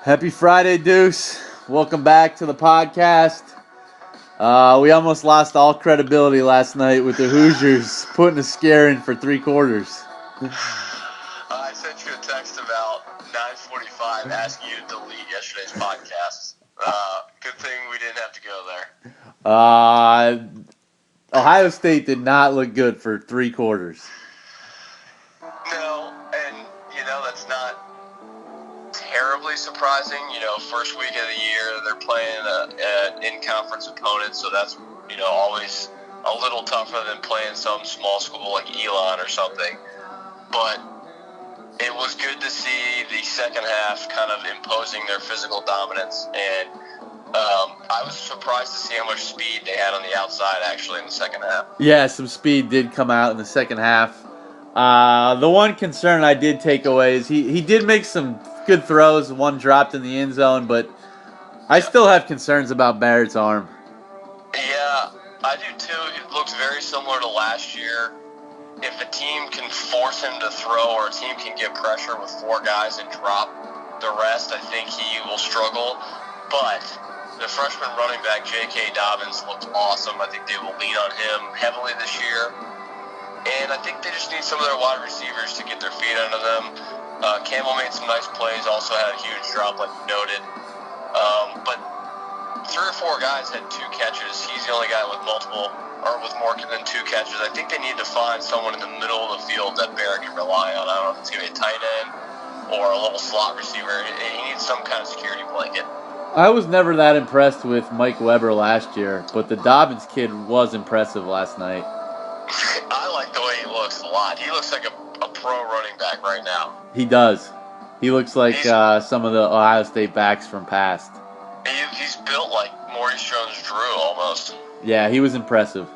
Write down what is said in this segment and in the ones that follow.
Happy Friday, Deuce. Welcome back to the podcast. We almost lost all credibility last night with the Hoosiers putting a scare in for 3 quarters. I sent you a text about 9:45 asking you to delete yesterday's podcast. Good thing we didn't have to go there. Ohio State did not look good for 3 quarters. No, and that's not terribly surprising. First week of the year, they're playing an in-conference opponent, so that's always a little tougher than playing some small school like Elon or something. But it was good to see the second half kind of imposing their physical dominance, and I was surprised to see how much speed they had on the outside actually in the second half. Yeah, some speed did come out in the second half. The one concern I did take away is he did make some good throws. One dropped in the end zone, but I still have concerns about Barrett's arm. Yeah, I do too. It looks very similar to last year. If a team can force him to throw, or a team can get pressure with 4 guys and drop the rest, I think he will struggle. But the freshman running back, J.K. Dobbins, looked awesome. I think they will lean on him heavily this year. And I think they just need some of their wide receivers to get their feet under them. Campbell made some nice plays, also had a huge drop, like you noted. But 3 or 4 guys had 2 catches. He's the only guy with more than 2 catches. I think they need to find someone in the middle of the field that Barrett can rely on. I don't know if it's going to be a tight end or a little slot receiver. He needs some kind of security blanket. I was never that impressed with Mike Weber last year, but the Dobbins kid was impressive last night. I like the way he looks a lot. He looks like a pro running back right now. He does. He looks like some of the Ohio State backs from past. He's built like Maurice Jones-Drew almost. Yeah, he was impressive.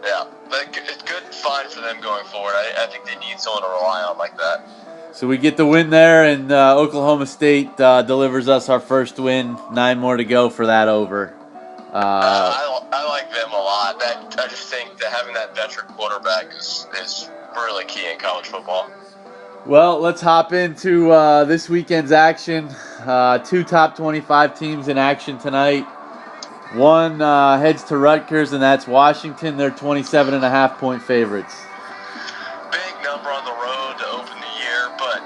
Yeah, but it's good find for them going forward. I think they need someone to rely on like that. So we get the win there, and Oklahoma State delivers us our first win. 9 more to go for that over. I like them a lot. I just think that having that veteran quarterback is really key in college football. Well, let's hop into this weekend's action. 2 top 25 teams in action tonight. One heads to Rutgers, and that's Washington. They're 27.5-point favorites. Big number on the road to open the year, but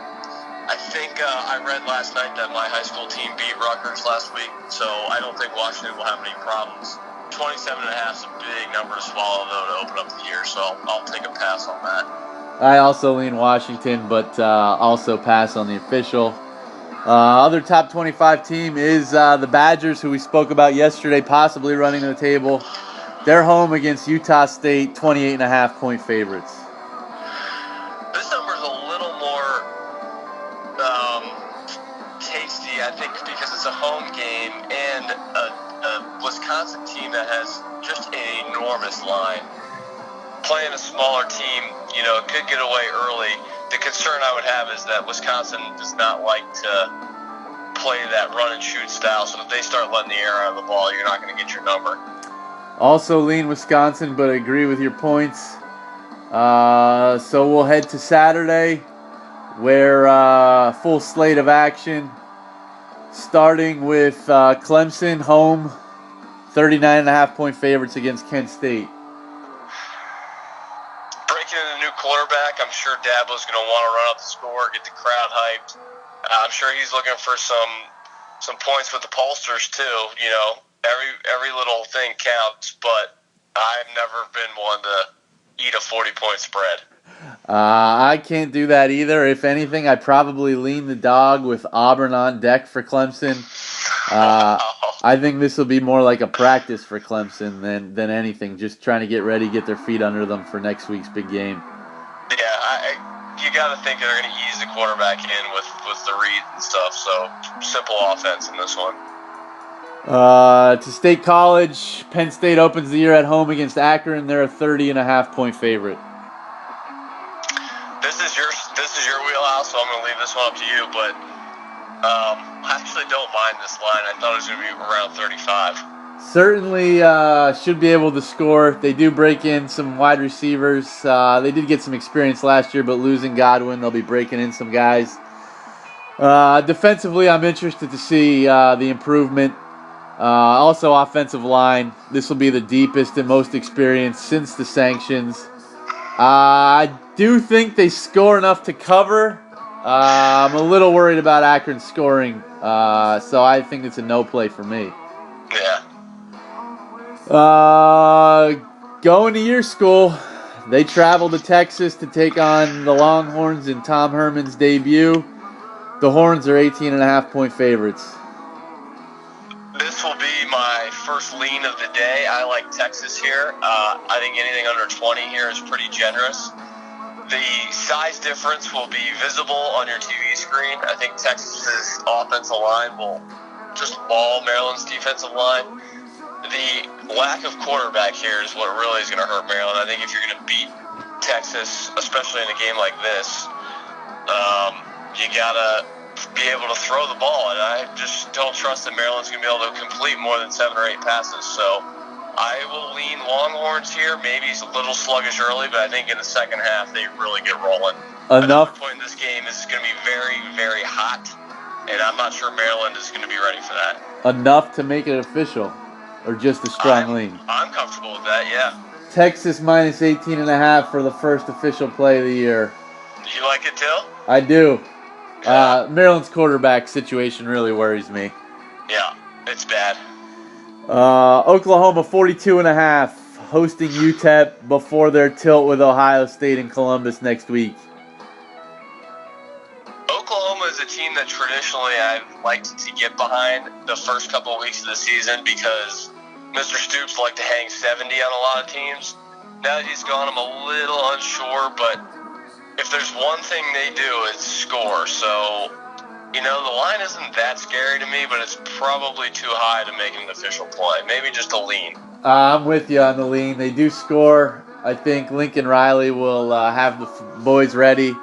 I think I read last night that my high school team beat Rutgers last week, so I don't think Washington will have any problems. 27.5 is a big number to swallow, though, to open up the year, so I'll take a pass on that. I also lean Washington, but also pass on the official. Other top 25 team is the Badgers, who we spoke about yesterday, possibly running to the table. They're home against Utah State, 28.5-point favorites. This number is a little more tasty, I think, because it's a home game and a Wisconsin team that has just an enormous line. Playing a smaller team, could get away early. The concern I would have is that Wisconsin does not like to play that run and shoot style, so if they start letting the air out of the ball, you're not going to get your number. Also lean Wisconsin, but agree with your points. So we'll head to Saturday, where full slate of action, starting with Clemson home, 39.5-point favorites against Kent State. Breaking in a new quarterback, I'm sure Dabo's going to want to run up the score, get the crowd hyped. I'm sure he's looking for some points with the pollsters too. Every little thing counts, but I've never been one to eat a 40-point spread. I can't do that either. If anything, I probably lean the dog with Auburn on deck for Clemson. I think this will be more like a practice for Clemson than anything, just trying to get ready, get their feet under them for next week's big game. Yeah, you got to think they're going to ease the quarterback in with the read and stuff, so simple offense in this one. To State College, Penn State opens the year at home against Akron. They're a 30.5-point favorite. This is your wheelhouse, so I'm going to leave this one up to you, but I actually don't mind this line. I thought it was going to be around 35. Certainly should be able to score. They do break in some wide receivers. They did get some experience last year, but losing Godwin, they'll be breaking in some guys. Defensively, I'm interested to see the improvement. Also, offensive line. This will be the deepest and most experienced since the sanctions. I do think they score enough to cover. I'm a little worried about Akron scoring, so I think it's a no play for me. Yeah. Going to your school, they travel to Texas to take on the Longhorns in Tom Herman's debut. The Horns are 18.5-point favorites. This will be my first lean of the day. I like Texas here. I think anything under 20 here is pretty generous. The size difference will be visible on your TV screen. I think Texas's offensive line will just maul Maryland's defensive line. The lack of quarterback here is what really is going to hurt Maryland. I think if you're going to beat Texas, especially in a game like this, you got to be able to throw the ball. And I just don't trust that Maryland's going to be able to complete more than 7 or 8 passes. So I will lean Longhorns here. Maybe it's a little sluggish early, but I think in the second half they really get rolling. Another point in this game is going to be very, very hot, and I'm not sure Maryland is going to be ready for that. Enough to make it official, or just a strong lean? I'm comfortable with that, yeah. Texas minus 18.5 for the first official play of the year. You like it too? I do. Maryland's quarterback situation really worries me. Yeah, it's bad. Oklahoma 42.5 hosting UTEP before their tilt with Ohio State and Columbus next week. Oklahoma is a team that traditionally I've liked to get behind the first couple of weeks of the season because Mr. Stoops liked to hang 70 on a lot of teams. Now that he's gone, I'm a little unsure, but if there's one thing they do, it's score. So, the line isn't that scary to me, but it's probably too high to make an official play. Maybe just a lean. I'm with you on the lean. They do score. I think Lincoln Riley will have the boys ready.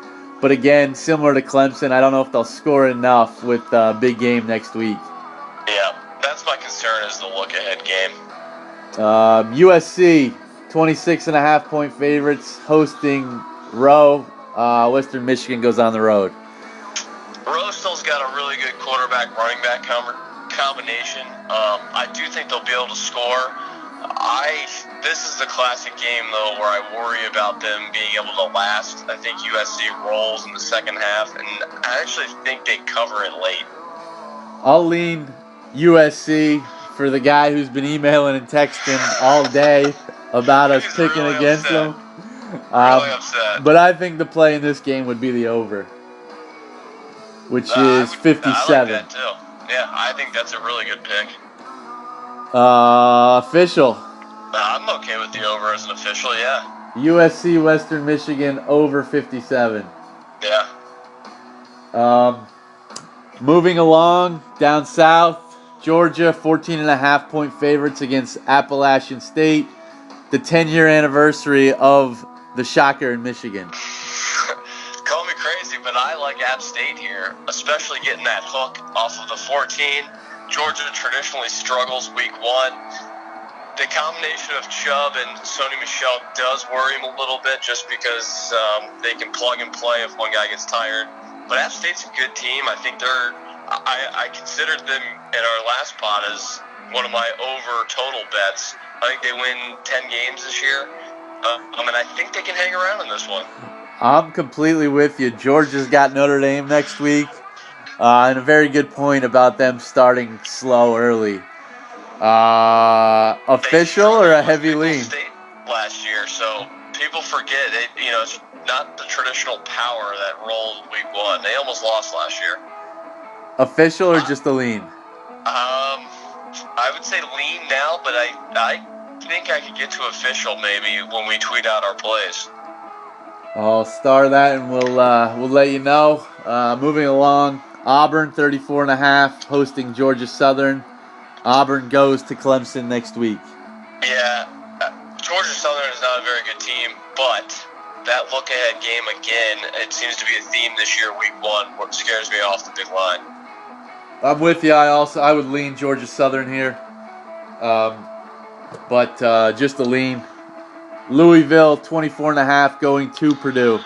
But again, similar to Clemson, I don't know if they'll score enough with a big game next week. Yeah, that's my concern is the look-ahead game. USC, 26.5-point favorites, hosting Rowe. Western Michigan goes on the road. Rowe still's got a really good quarterback-running back combination. I do think they'll be able to score. This is the classic game, though, where I worry about them being able to last. I think USC rolls in the second half, and I actually think they cover it late. I'll lean USC for the guy who's been emailing and texting all day about us picking really against them. Really upset. But I think the play in this game would be the over, which is 57. I like that, too. Yeah, I think that's a really good pick. Official. I'm okay with the over as an official, yeah. USC Western Michigan over 57. Yeah. Moving along, down south, Georgia, 14.5-point favorites against Appalachian State. The 10-year anniversary of the shocker in Michigan. Call me crazy, but I like App State here, especially getting that hook off of the 14. Georgia traditionally struggles week 1. The combination of Chubb and Sony Michel does worry him a little bit just because they can plug and play if one guy gets tired. But App State's a good team. I think I considered them in our last pod as one of my over total bets. I think they win 10 games this year. And I think they can hang around in this one. I'm completely with you. Georgia's got Notre Dame next week. And a very good point about them starting slow early. Official or a heavy lean? State last year, so people forget it's not the traditional power that rolled week 1. They almost lost last year. Official or just a lean? I would say lean now, but I think I could get to official maybe when we tweet out our plays. I'll star that and we'll let you know. Moving along, Auburn 34.5 hosting Georgia Southern. Auburn goes to Clemson next week. Yeah, Georgia Southern is not a very good team, but that look-ahead game again, it seems to be a theme this year, week 1, what scares me off the big line. I'm with you. I would lean Georgia Southern here, but just a lean. Louisville 24.5 going to Purdue.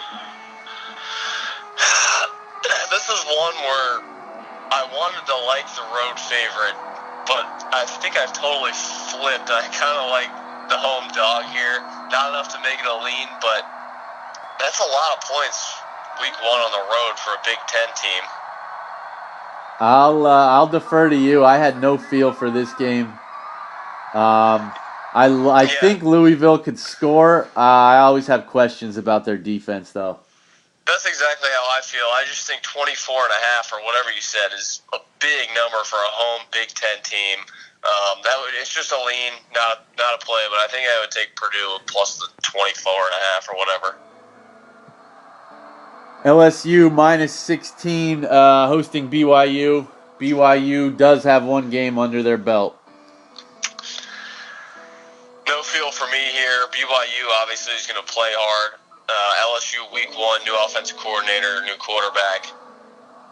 This is one where road favorite, but I think I've totally flipped. I kind of like the home dog here. Not enough to make it a lean, but that's a lot of points week 1 on the road for a Big Ten team. I'll defer to you. I had no feel for this game. I think Louisville could score. I always have questions about their defense, though. That's exactly how I feel. I just think 24.5 or whatever you said is a big number for a home Big Ten team. It's just a lean, not a play, but I think I would take Purdue plus the 24.5 or whatever. LSU minus 16 hosting BYU. BYU does have one game under their belt. No feel for me here. BYU obviously is going to play hard. LSU week 1, new offensive coordinator, new quarterback.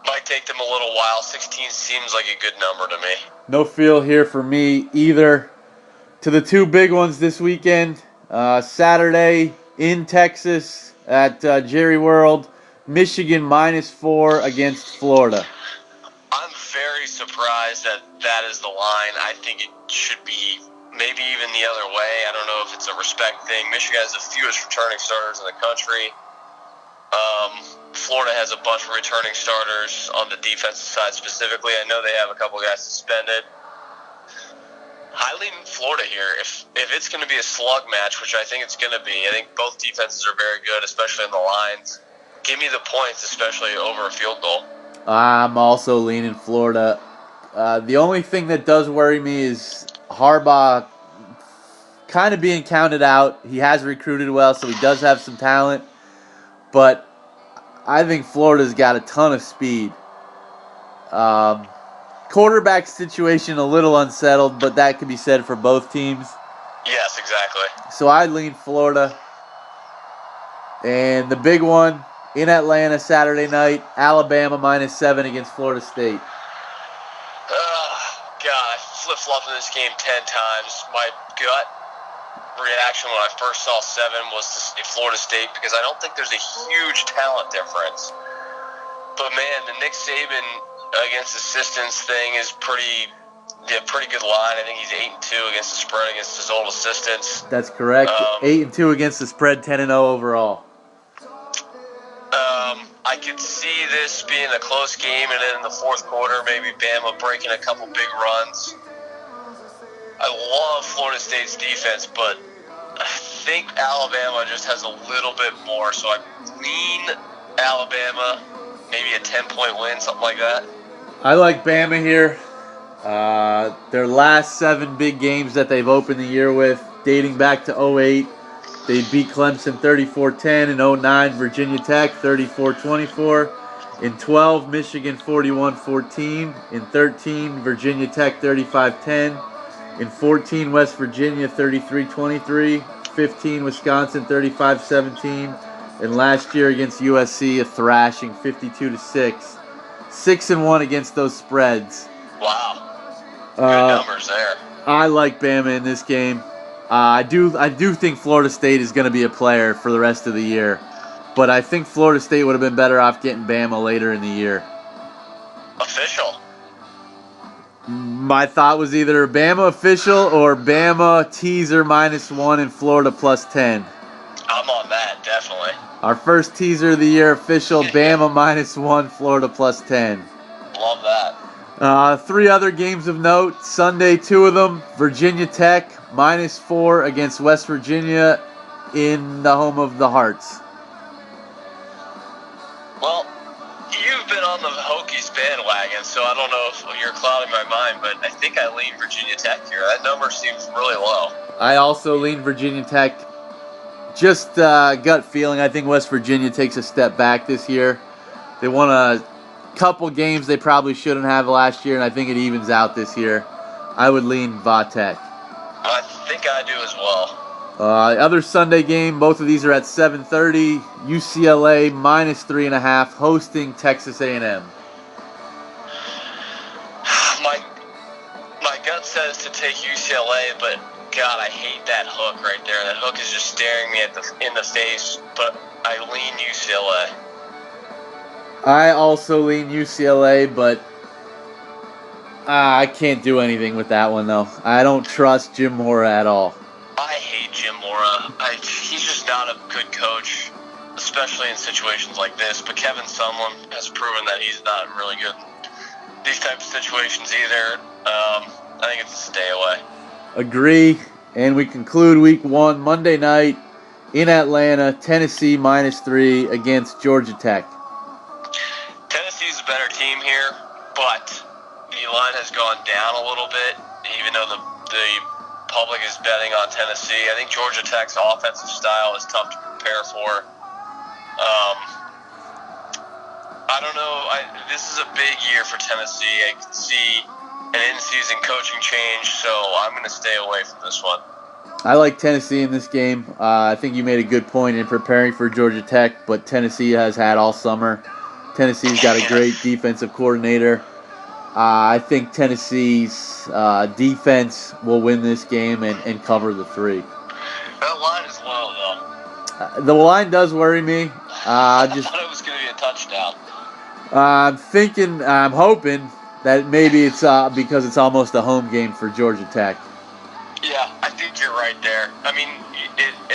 Might take them a little while. 16 seems like a good number to me. No feel here for me either. To the two big ones this weekend. Saturday in Texas at Jerry World. Michigan minus 4 against Florida. I'm very surprised that is the line. I think it should be maybe even the other way. I don't know if it's a respect thing. Michigan has the fewest returning starters in the country. Florida has a bunch of returning starters on the defensive side specifically. I know they have a couple guys suspended. I lean Florida here. If it's going to be a slug match, which I think it's going to be, I think both defenses are very good, especially in the lines. Give me the points, especially over a field goal. I'm also leaning Florida. The only thing that does worry me is Harbaugh kind of being counted out. He has recruited well, so he does have some talent. But I think Florida's got a ton of speed. Quarterback situation a little unsettled, but that could be said for both teams. Yes, exactly. So I lean Florida. And the big one in Atlanta Saturday night, Alabama minus 7 against Florida State. God, I flip-flopped in this game 10 times. My gut reaction when I first saw 7 was to say Florida State because I don't think there's a huge talent difference. But man, the Nick Saban against assistants thing is pretty good line. I think he's 8-2 against the spread against his old assistants. That's correct. 8-2 against the spread, 10-0 overall. I could see this being a close game, and then in the fourth quarter, maybe Bama breaking a couple big runs. I love Florida State's defense, but I think Alabama just has a little bit more, so I lean Alabama, maybe a 10-point win, something like that. I like Bama here. Their last 7 big games that they've opened the year with, dating back to 2008. They beat Clemson 34-10. In 2009, Virginia Tech 34-24. In 12, Michigan 41-14. In 13, Virginia Tech 35-10. In 14, West Virginia 33-23. 15, Wisconsin 35-17. And last year against USC, a thrashing 52-6. 6-1 against those spreads. Wow. Good numbers there. I like Bama in this game. I do think Florida State is going to be a player for the rest of the year. But I think Florida State would have been better off getting Bama later in the year. Official. My thought was either Bama official or Bama teaser -1 and Florida +10. I'm on that, definitely. Our first teaser of the year official, Bama -1, Florida +10. Love that. 3 other games of note. Sunday, 2 of them. Virginia Tech -4 against West Virginia in the home of the Hearts. Well, you've been on the Hokies bandwagon, so I don't know if you're clouding my mind, but I think I lean Virginia Tech here. That number seems really low. I also lean Virginia Tech. Just gut feeling. I think West Virginia takes a step back this year. They won a couple games they probably shouldn't have last year, and I think it evens out this year. I would lean Va-Tech. I think I do as well. Other Sunday game, both of these are at 7:30. UCLA -3.5 hosting Texas A&M. My gut says to take UCLA, but God, I hate that hook right there. That hook is just staring me in the face, but I lean UCLA. I also lean UCLA, but I can't do anything with that one, though. I don't trust Jim Mora at all. I hate Jim Mora. He's just not a good coach, especially in situations like this. But Kevin Sumlin has proven that he's not really good in these types of situations either. I think it's a stay away. Agree. And we conclude week 1 Monday night in Atlanta, Tennessee -3 against Georgia Tech. Tennessee's a better team here, but the line has gone down a little bit, even though the public is betting on Tennessee. I think Georgia Tech's offensive style is tough to prepare for. I don't know. This is a big year for Tennessee. I can see an in-season coaching change, so I'm going to stay away from this one. I like Tennessee in this game. I think you made a good point in preparing for Georgia Tech, but Tennessee has had all summer. Tennessee's got a great defensive coordinator. I think Tennessee's defense will win this game and cover the 3. That line is low, though. The line does worry me. I thought it was going to be a touchdown. I'm hoping that maybe it's because it's almost a home game for Georgia Tech. Yeah, I think you're right there. I mean,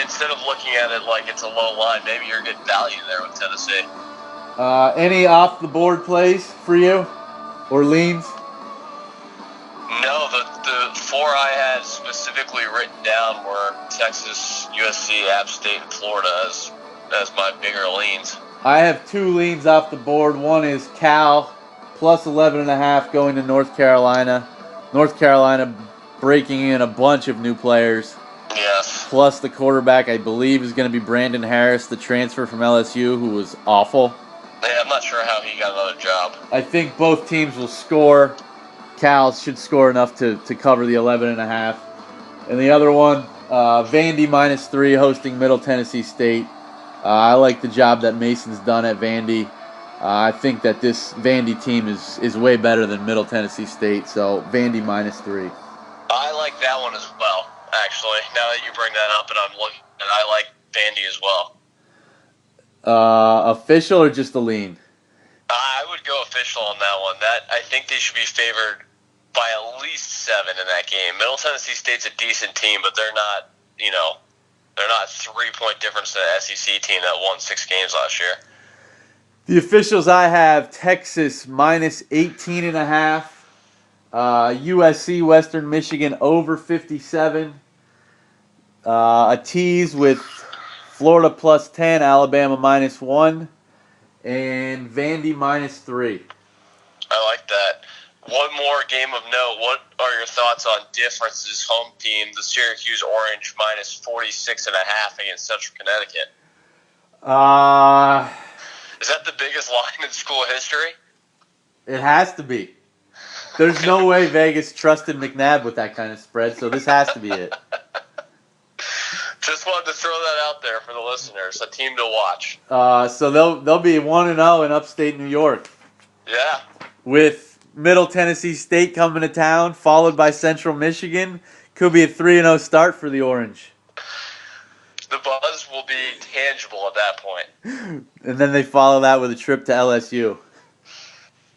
instead of looking at it like it's a low line, maybe you're getting value there with Tennessee. Any off-the-board plays for you or leans? No, the 4 I had specifically written down were Texas, USC, App State, and Florida as my bigger leans. I have 2 leans off the board. One is Cal plus 11.5 going to North Carolina. North Carolina breaking in a bunch of new players. Yes. Plus the quarterback, I believe, is going to be Brandon Harris, the transfer from LSU, who was awful. Yeah, I'm not sure how he got another job. I think both teams will score. Cal should score enough to cover the 11.5. And the other one, Vandy -3 hosting Middle Tennessee State. I like the job that Mason's done at Vandy. I think that this Vandy team is way better than Middle Tennessee State, so Vandy -3. I like that one as well, actually. Now that you bring that up and I'm looking at it, I like Vandy as well. Official or just a lean? I would go official on that one. I think they should be favored by at least 7 in that game. Middle Tennessee State's a decent team, but they're not, they're not 3-point difference to the SEC team that won 6 games last year. The officials I have, Texas -18.5. USC, Western Michigan over 57. A tease with Florida +10, Alabama -1, and Vandy -3. I like that. One more game of note. What are your thoughts on differences home team, the Syracuse Orange -46.5 against Central Connecticut? Is that the biggest line in school history? It has to be. There's no way Vegas trusted McNabb with that kind of spread, so this has to be it. Just wanted to throw that out there for the listeners, a team to watch. So they'll be 1-0 in upstate New York. Yeah. With Middle Tennessee State coming to town, followed by Central Michigan. Could be a 3-0 start for the Orange. The buzz will be tangible at that point. And then they follow that with a trip to LSU.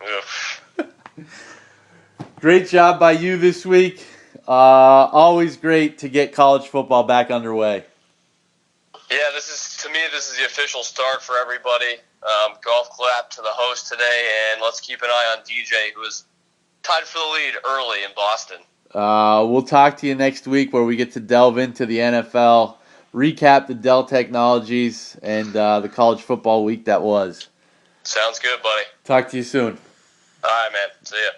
Oof. Great job by you this week. Always great to get college football back underway. Yeah, this is the official start for everybody. Golf clap to the host today, and let's keep an eye on DJ, who is tied for the lead early in Boston. We'll talk to you next week where we get to delve into the NFL, recap the Dell Technologies, and the college football week that was. Sounds good, buddy. Talk to you soon. All right, man. See ya.